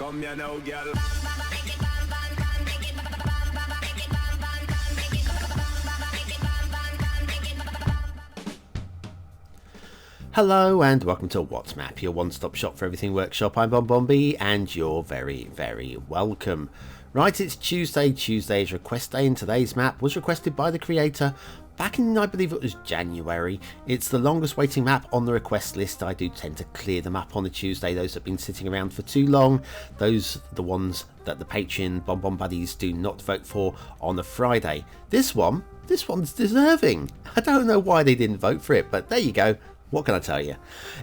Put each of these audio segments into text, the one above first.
Come here now, girl. Hello and welcome to What's Map, your one-stop shop for everything workshop. I'm BonBonB and you're very, very welcome. Right, it's Tuesday. Tuesday is request day and today's map was requested by the creator back in, I believe it was January. It's the longest waiting map on the request list. I do tend to clear them up on a Tuesday. Those that have been sitting around for too long, those are the ones that the Patreon BonBon buddies do not vote for on a Friday. This one's deserving. I don't know why they didn't vote for it, but there you go. What can I tell you?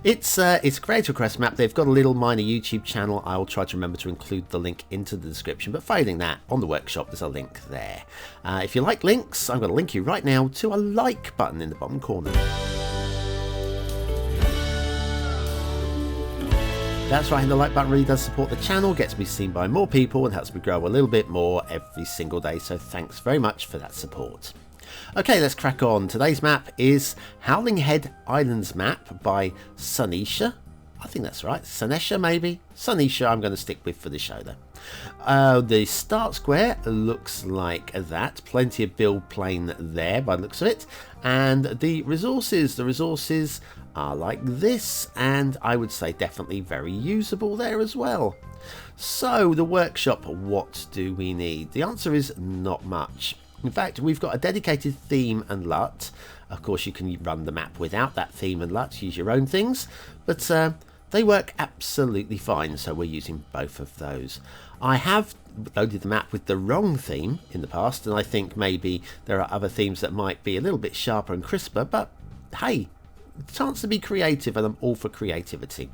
It's a creator request map. They've got a little minor YouTube channel. I'll try to remember to include the link into the description. But failing that, on the workshop, there's a link there. If you like links, I'm going to link you right now to a like button in the bottom corner. That's right, and the like button really does support the channel, gets me seen by more people, and helps me grow a little bit more every single day. So thanks very much for that support. Okay, let's crack on. Today's map is Howling Islands map by Sunisha. I think that's right. Sunesha, maybe? Sunisha, I'm going to stick with for the show, though. The start square looks like that. Plenty of build plane there by the looks of it. And the resources are like this. And I would say definitely very usable there as well. So, the workshop, what do we need? The answer is not much. In fact, we've got a dedicated theme and LUT. Of course, you can run the map without that theme and LUT, use your own things, but they work absolutely fine, so we're using both of those. I have loaded the map with the wrong theme in the past, and I think maybe there are other themes that might be a little bit sharper and crisper, but hey, chance to be creative, and I'm all for creativity.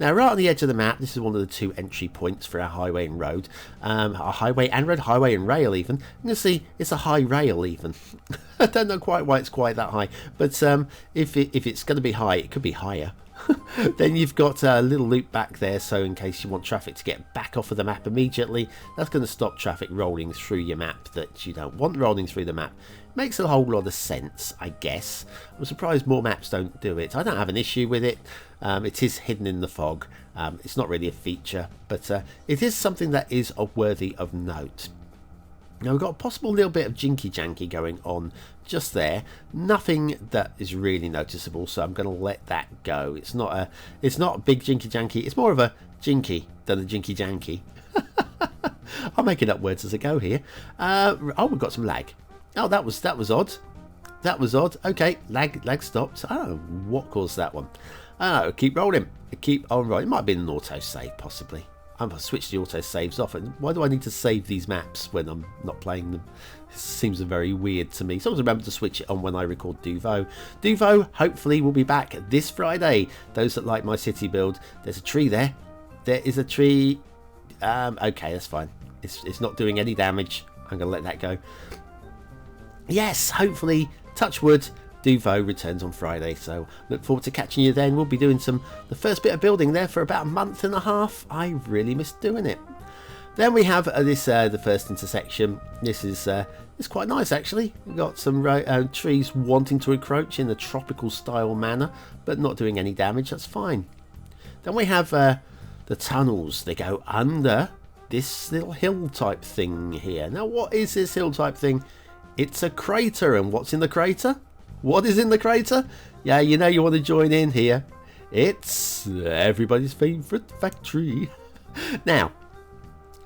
Now, right on the edge of the map, this is one of the two entry points for our highway and road. Our highway and road, highway and rail even. You can see it's a high rail even. I don't know quite why it's quite that high, but if it's going to be high, it could be higher. Then you've got a little loop back there, so in case you want traffic to get back off of the map immediately, that's going to stop traffic rolling through your map that you don't want rolling through the map. Makes a whole lot of sense, I guess. I'm surprised more maps don't do it. I don't have an issue with it. It is hidden in the fog. It's not really a feature, but it is something that is worthy of note. Now we've got a possible little bit of jinky janky going on just there. Nothing that is really noticeable, so I'm going to let that go. It's not a big jinky janky. It's more of a jinky than a jinky janky. I'm making up words as I go here. Oh, we've got some lag. Oh, that was odd. That was odd. Okay, lag stopped. I don't know what caused that one. Keep rolling. Keep on rolling. It might have been an auto save, possibly. I'm going to switch the auto saves off. And why do I need to save these maps when I'm not playing them? It seems very weird to me. So always remember to switch it on when I record Duvo. Duvo hopefully will be back this Friday. Those that like my city build, there's a tree there. There is a tree. Okay, that's fine. It's not doing any damage. I'm going to let that go. Yes, hopefully, touch wood, Duvo returns on Friday, so look forward to catching you then. We'll be doing the first bit of building there for about a month and a half. I really missed doing it. Then we have the first intersection. This is it's quite nice actually. We've got some trees wanting to encroach in a tropical style manner, but not doing any damage. That's fine. Then we have the tunnels. They go under this little hill type thing here. Now, what is this hill type thing? It's a crater, and what's in the crater? What is in the crater? Yeah, you know you want to join in here. It's everybody's favourite factory. Now,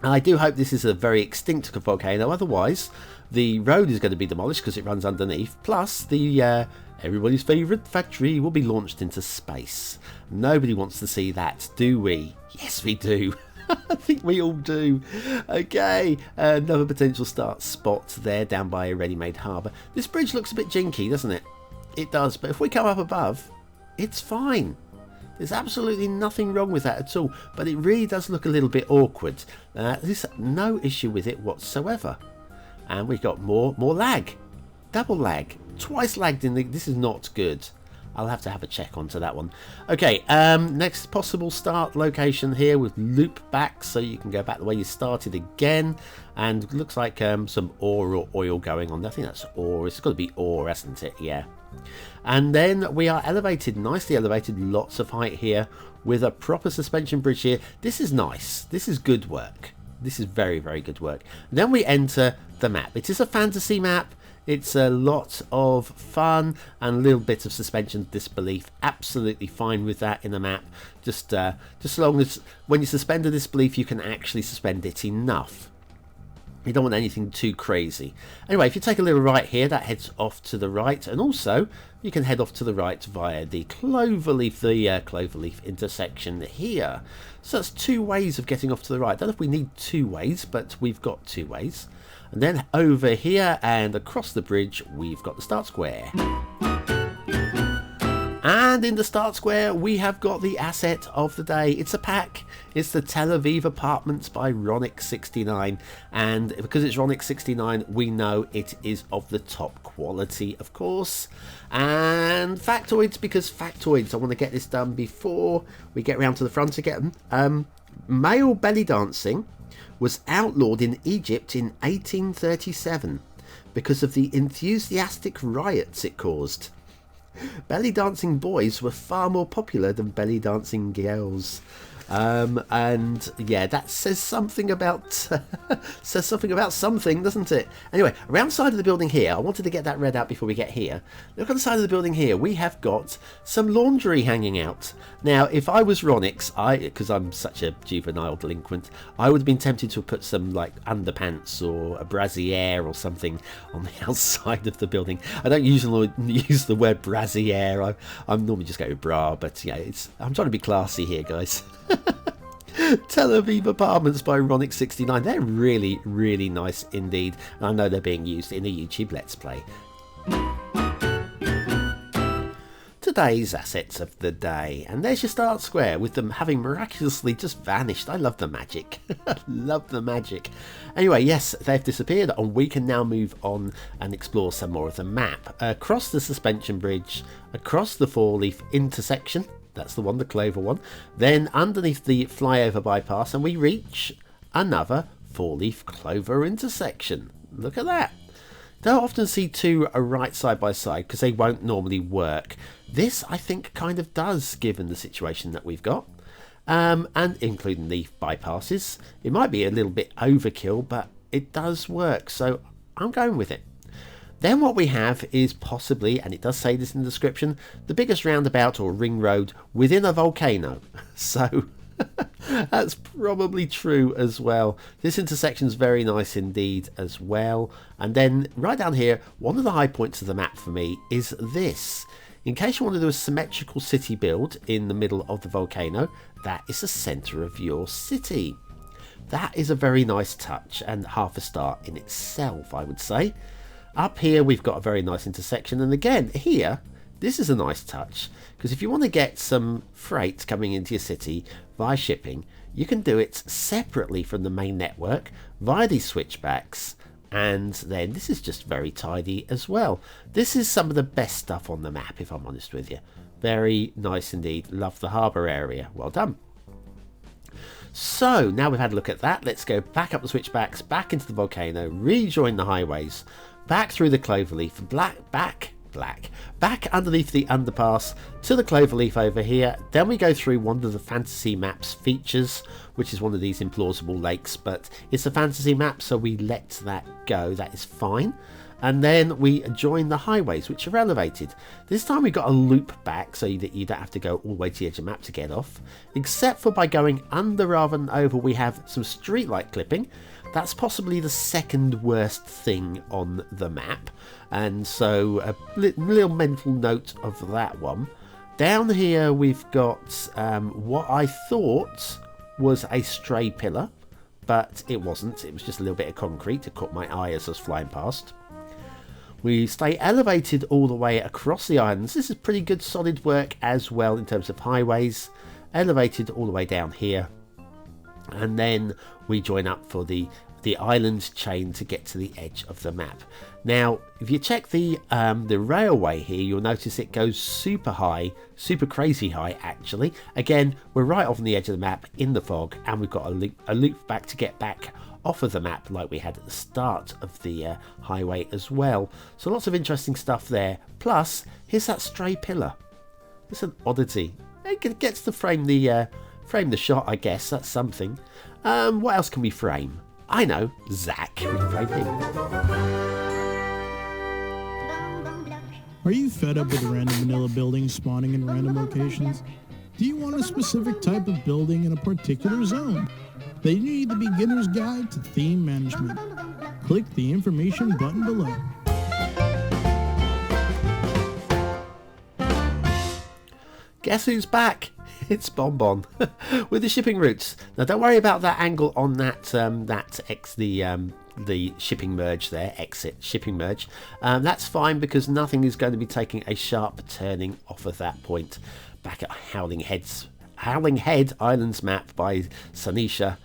I do hope this is a very extinct volcano, otherwise the road is going to be demolished because it runs underneath, plus the everybody's favourite factory will be launched into space. Nobody wants to see that, do we? Yes, we do. I think we all do. Okay, another potential start spot there down by a ready-made harbour. This bridge looks a bit jinky, doesn't it? It does, but if we come up above, it's fine. There's absolutely nothing wrong with that at all, but it really does look a little bit awkward. There's no issue with it whatsoever. And we've got more lag. Double lag. Twice lagged in the... This is not good. I'll have to have a check onto that one. Okay, next possible start location here with loop back, so you can go back the way you started again. And it looks like some ore or oil going on. I think that's ore. It's got to be ore, hasn't it? Yeah. And then we are elevated, nicely elevated, lots of height here with a proper suspension bridge here. This is nice. This is good work. This is very, very good work. And then we enter the map. It is a fantasy map. It's a lot of fun and a little bit of suspension of disbelief. Absolutely fine with that in the map. Just as long as when you suspend a disbelief, you can actually suspend it enough. You don't want anything too crazy. Anyway, if you take a little right here, that heads off to the right, and also you can head off to the right via the cloverleaf intersection here. So that's two ways of getting off to the right. I don't know if we need two ways, but we've got two ways. And then over here and across the bridge, we've got the start square. And in the start square, we have got the asset of the day. It's a pack. It's the Tel Aviv Apartments by Ronick69. And because it's Ronick69, we know it is of the top quality, of course. And factoids, because factoids, I want to get this done before we get round to the front again. Male belly dancing was outlawed in Egypt in 1837 because of the enthusiastic riots it caused. Belly dancing boys were far more popular than belly dancing girls. And yeah, that says something about something, doesn't it? Anyway, around the side of the building here, I wanted to get that read out before we get here. Look on the side of the building here, we have got some laundry hanging out. Now, if I was Ronix, because I'm such a juvenile delinquent, I would have been tempted to put some like underpants or a brassiere or something on the outside of the building. I don't usually use the word brassiere. I'm normally just going with bra, but yeah, I'm trying to be classy here, guys. Tel Aviv Apartments by Ronick69. They're really, really nice indeed. And I know they're being used in a YouTube Let's Play. Today's assets of the day. And there's your start square with them having miraculously just vanished. I love the magic. Love the magic. Anyway, yes, they've disappeared and we can now move on and explore some more of the map. Across the suspension bridge, across the four-leaf intersection. That's the one, the clover one. Then underneath the flyover bypass and we reach another four-leaf clover intersection. Look at that. Don't often see two right side by side because they won't normally work. This, I think, kind of does, given the situation that we've got. And including the bypasses. It might be a little bit overkill, but it does work. So I'm going with it. Then what we have is possibly, and it does say this in the description, the biggest roundabout or ring road within a volcano. So that's probably true as well. This intersection is very nice indeed as well. And then right down here, one of the high points of the map for me is this. In case you want to do a symmetrical city build in the middle of the volcano, that is the centre of your city. That is a very nice touch and half a star in itself, I would say. Up here we've got a very nice intersection, and again here this is a nice touch because if you want to get some freight coming into your city via shipping, you can do it separately from the main network via these switchbacks, and then this is just very tidy as well. This is some of the best stuff on the map, if I'm honest with you. Very nice indeed. Love the harbour area. Well done. So now we've had a look at that, let's go back up the switchbacks, back into the volcano, rejoin the highways, back through the cloverleaf, back underneath the underpass to the cloverleaf over here. Then we go through one of the fantasy maps features, which is one of these implausible lakes, but it's a fantasy map, so we let that go. That is fine. And then we join the highways, which are elevated. This time we've got a loop back so that you don't have to go all the way to the edge of the map to get off. Except for by going under rather than over, we have some streetlight clipping. That's possibly the second worst thing on the map. And so a little mental note of that one. Down here we've got what I thought was a stray pillar, but it wasn't. It was just a little bit of concrete that caught my eye as I was flying past. We stay elevated all the way across the islands. This is pretty good solid work as well in terms of highways. Elevated all the way down here. And then we join up for the island chain to get to the edge of the map. Now, if you check the railway here, you'll notice it goes super high, super crazy high actually. Again, we're right off on the edge of the map in the fog, and we've got a loop back to get back off of the map like we had at the start of the highway as well. So lots of interesting stuff there. Plus, here's that stray pillar. It's an oddity. It gets to frame the shot, I guess. That's something. What else can we frame? I know, Zach. We can frame him. Are you fed up with random vanilla buildings spawning in random locations? Do you want a specific type of building in a particular zone? Then you need the beginner's guide to theme management. Click the information button below. Guess who's back? It's BonBon with the shipping routes. Now don't worry about that angle on the shipping merge there, exit shipping merge. That's fine because nothing is going to be taking a sharp turning off of that point. Back at Howling Head Islands map by Sunisha.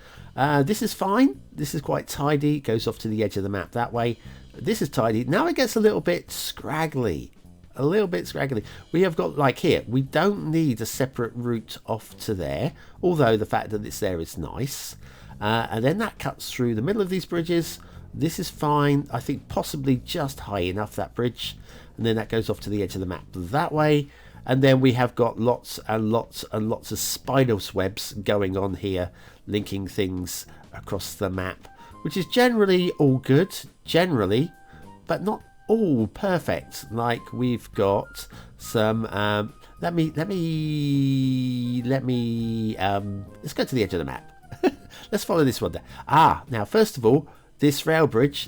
This is fine. This is quite tidy. It goes off to the edge of the map that way. This is tidy. Now it gets a little bit scraggly. We have got, like here, we don't need a separate route off to there, although the fact that it's there is nice. And then that cuts through the middle of these bridges. This is fine. I think possibly just high enough, that bridge. And then that goes off to the edge of the map that way. And then we have got lots and lots and lots of spider webs going on here, linking things across the map, which is generally all good, but not all perfect. Like we've got some let's go to the edge of the map. Let's follow this one there. Now first of all, this rail bridge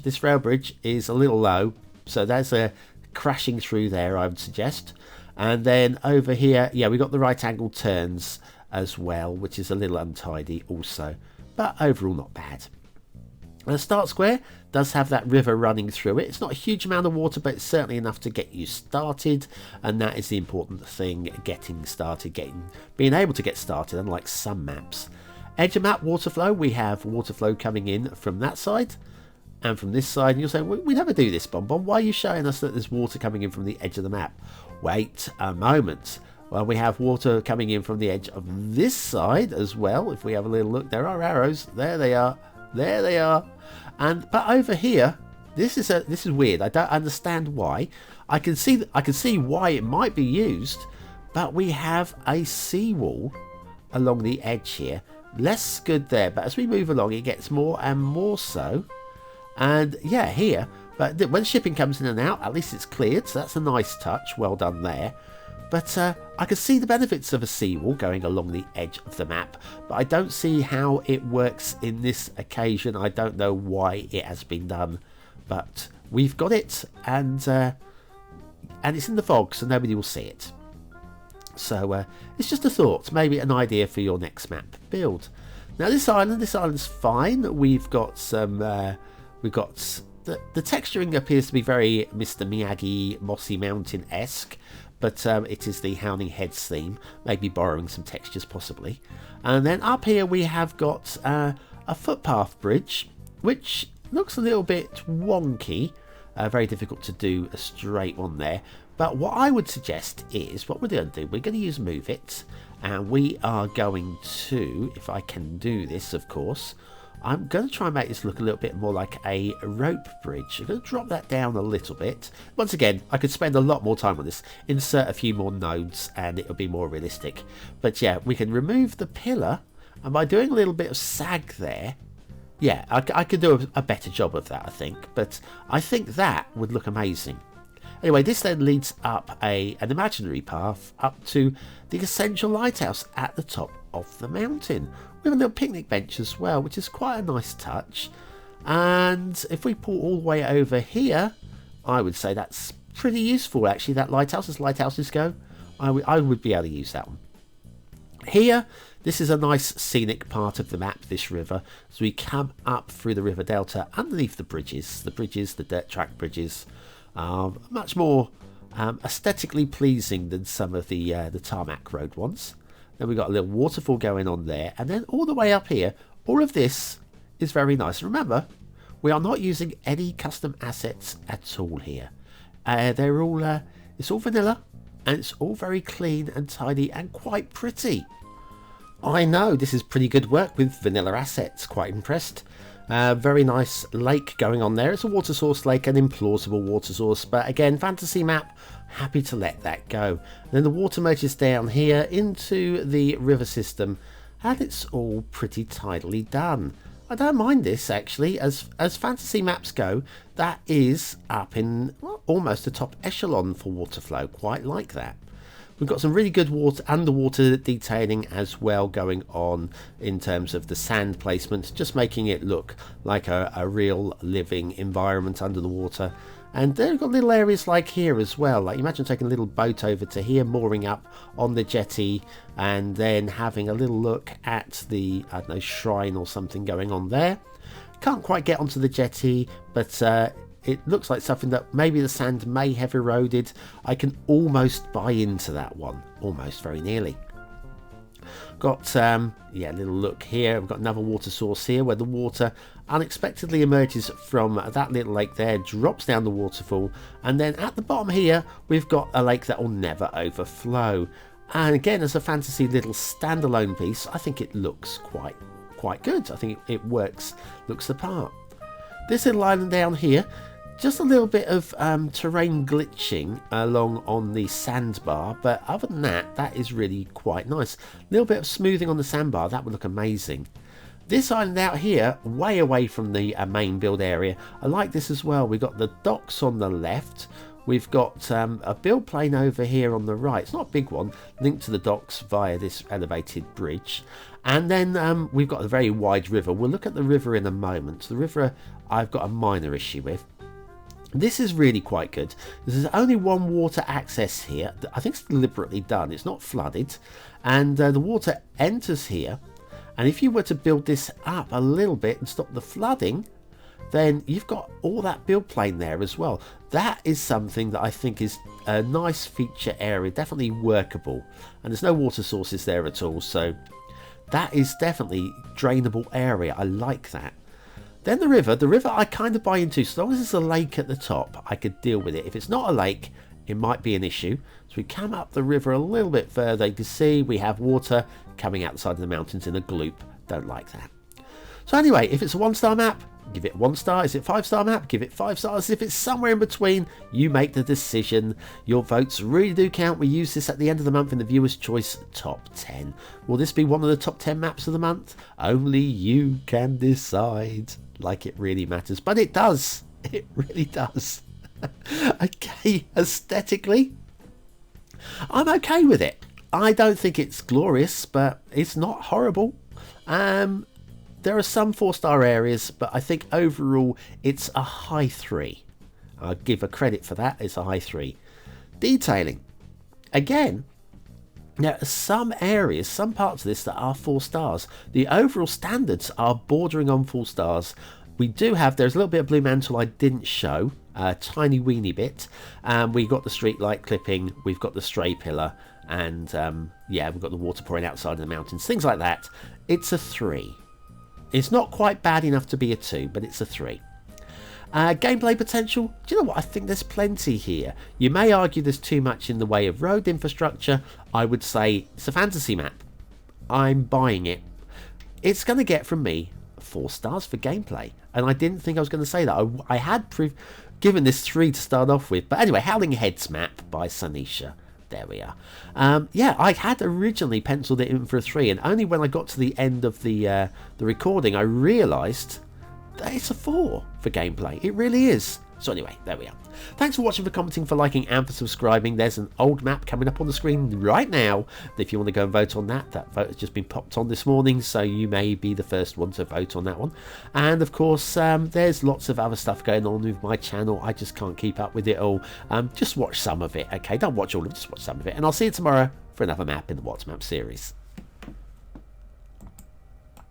is a little low, so there's a crashing through there, I would suggest. And then over here, yeah, we got the right angle turns as well, which is a little untidy also, but overall not bad. And the start square does have that river running through it. It's not a huge amount of water, but it's certainly enough to get you started. And that is the important thing, getting started, being able to get started, unlike some maps. Edge of map water flow, we have water flow coming in from that side and from this side. And you'll say, we never do this, BonBon. Why are you showing us that there's water coming in from the edge of the map? Wait a moment. Well, we have water coming in from the edge of this side as well. If we have a little look, there are arrows. There they are. But over here, this is weird. I don't understand why. I can see why it might be used, but we have a seawall along the edge here. Less good there, but as we move along, it gets more and more so. And yeah, here, but when shipping comes in and out, at least it's cleared, so that's a nice touch. Well done there. But I can see the benefits of a seawall going along the edge of the map, but I don't see how it works in this occasion. I don't know why it has been done, but we've got it, and it's in the fog, so nobody will see it. So it's just a thought, maybe an idea for your next map build. Now this island's fine. We've got some, the texturing appears to be very Mr. Miyagi Mossy Mountain-esque. But it is the Howling Heads theme, maybe borrowing some textures possibly. And then up here we have got a footpath bridge, which looks a little bit wonky. Very difficult to do a straight one there. But what I would suggest is, what we're going to do, we're going to use Move It. And we are going to, if I can do this of course, I'm going to try and make this look a little bit more like a rope bridge. I'm going to drop that down a little bit. Once again, I could spend a lot more time on this, insert a few more nodes, and it'll be more realistic. But yeah, we can remove the pillar, and by doing a little bit of sag there, yeah, I could do a better job of that, I think. But I think that would look amazing. Anyway, this then leads up an imaginary path up to the essential lighthouse at the top of the mountain. We have a little picnic bench as well, which is quite a nice touch. And if we pull all the way over here, I would say that's pretty useful actually, that lighthouse, as lighthouses go. I would be able to use that one. Here, this is a nice scenic part of the map, this river, as we come up through the river delta underneath the bridges, the dirt track bridges. Much more aesthetically pleasing than some of the tarmac road ones. Then we've got a little waterfall going on there, and then all the way up here, all of this is very nice. Remember, we are not using any custom assets at all here. They're all it's all vanilla, and it's all very clean and tidy and quite pretty. I know this is pretty good work with vanilla assets. Quite impressed. Very nice lake going on there. It's a water source lake, an implausible water source, but again, fantasy map, happy to let that go. And then the water merges down here into the river system, and it's all pretty tidily done. I don't mind this actually, as fantasy maps go. That is up in almost the top echelon for water flow. Quite like that. We've got some really good underwater detailing as well going on in terms of the sand placement, just making it look like a real living environment under the water. And they've got little areas like here as well. Like imagine taking a little boat over to here, mooring up on the jetty, and then having a little look at the, I don't know, shrine or something going on there. Can't quite get onto the jetty, but it looks like something that maybe the sand may have eroded. I can almost buy into that one, almost, very nearly. Got yeah, a little look here. We've got another water source here where the water unexpectedly emerges from that little lake there, drops down the waterfall, and then at the bottom here we've got a lake that will never overflow. And again, as a fantasy little standalone piece, I think it looks quite good. I think it works, looks the part. This little island down here, just a little bit of terrain glitching along on the sandbar, but other than that, that is really quite nice. A little bit of smoothing on the sandbar, that would look amazing. This island out here, way away from the main build area, I like this as well. We've got the docks on the left. We've got a build plane over here on the right. It's not a big one, linked to the docks via this elevated bridge. And then we've got a very wide river. We'll look at the river in a moment. The river I've got a minor issue with. This is really quite good. There's only one water access here. I think it's deliberately done. It's not flooded. And the water enters here. And if you were to build this up a little bit and stop the flooding, then you've got all that build plane there as well. That is something that I think is a nice feature area, definitely workable. And there's no water sources there at all, so that is definitely drainable area. I like that. Then the river I kind of buy into. So long as it's a lake at the top, I could deal with it. If it's not a lake, it might be an issue. So we come up the river a little bit further. You can see we have water coming out the side of the mountains in a gloop. Don't like that. So anyway, if it's a 1-star map, give it 1 star. Is it 5-star map? Give it 5 stars. If it's somewhere in between, you make the decision. Your votes really do count. We use this at the end of the month in the Viewer's Choice Top 10. Will this be one of the top 10 maps of the month? Only you can decide. Like it really matters. But it does. It really does. Okay, aesthetically, I'm okay with it. I don't think it's glorious, but it's not horrible. There are some 4-star areas, but I think overall it's a high 3. I'll give a credit for that. It's a high 3. Detailing. Again, there are some areas, some parts of this that are 4 stars. The overall standards are bordering on 4 stars. We do have, there's a little bit of blue mantle I didn't show, a tiny weeny bit. We got the street light clipping, we've got the stray pillar, and yeah, we've got the water pouring outside of the mountains, things like that. It's a 3. It's not quite bad enough to be a 2, but it's a 3. Gameplay potential, do you know what? I think there's plenty here. You may argue there's too much in the way of road infrastructure. I would say it's a fantasy map. I'm buying it. It's going to get from me 4 stars for gameplay. And I didn't think I was going to say that. I had given this 3 to start off with. But anyway, Howling Heads map by Sanisha. There we are. Yeah, I had originally penciled it in for a 3, and only when I got to the end of the recording, I realised that it's a 4 for gameplay. It really is. So anyway, there we are. Thanks for watching, for commenting, for liking, and for subscribing. There's an old map coming up on the screen right now. If you want to go and vote on that, that vote has just been popped on this morning, so you may be the first one to vote on that one. And of course, there's lots of other stuff going on with my channel. I just can't keep up with it all. Just watch some of it, okay? Don't watch all of it, just watch some of it. And I'll see you tomorrow for another map in the What's Map series.